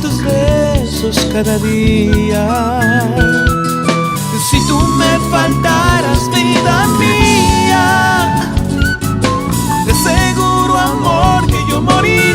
tus besos cada día. Si tú me faltaras, vida mía, de seguro, amor, que yo moriría.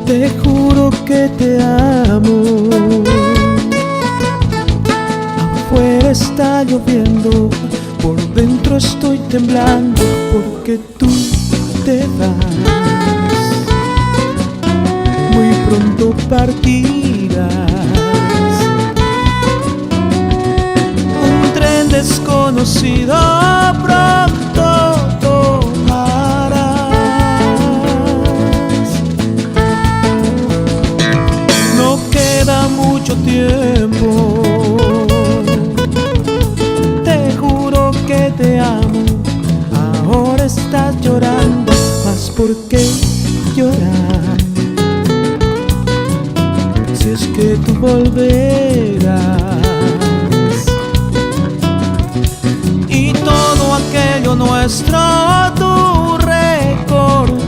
Te juro que te amo. Afuera está lloviendo, por dentro estoy temblando, porque tú te vas. Muy pronto partirás. Un tren desconocido pronto tomarás. No queda mucho tiempo. Te juro que te amo. Ahora estás llorando, mas ¿por qué llorar? Si es que tú volverás y todo aquello nuestro tú recordarás.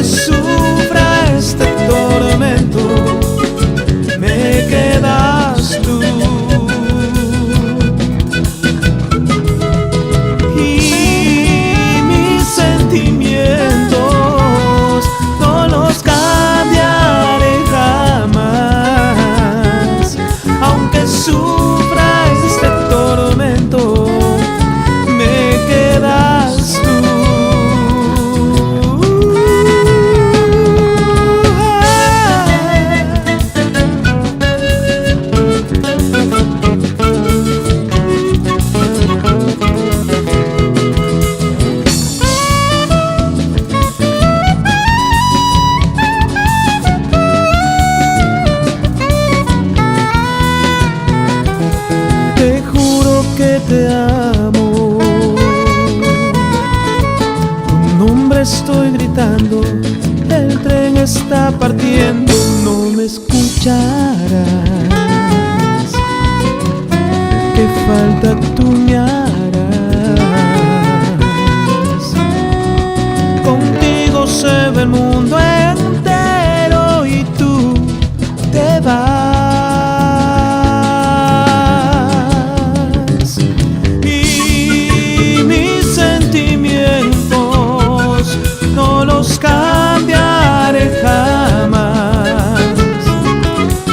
Sufra este tormento, me quedas tú. Y mis sentimientos no los cambiaré jamás. Aunque sufra este tormento, me quedas tú. Que te amo, tu nombre estoy gritando, el tren está partiendo, no me escucharás, que falta tú me harás. Contigo se ve el mundo entero y tú te vas. Cambiaré jamás,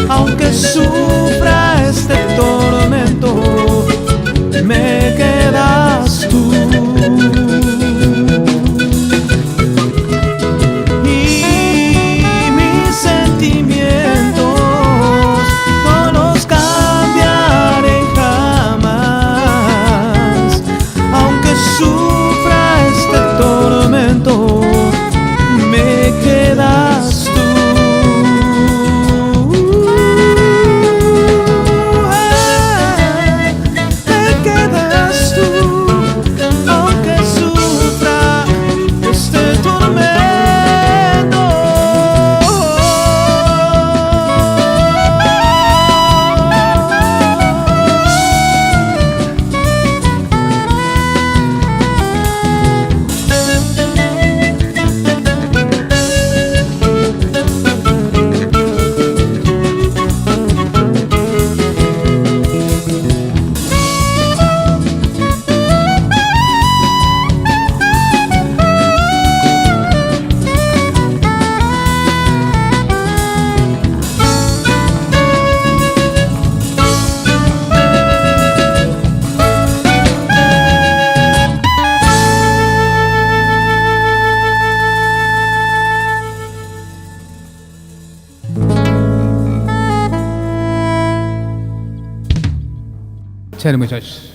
aunque sufra este tormento, me quedas tú. Y mis sentimientos no los cambiaré jamás, aunque sufra este tormento, me quedas tú. Me quedas. Chévere, muchachos.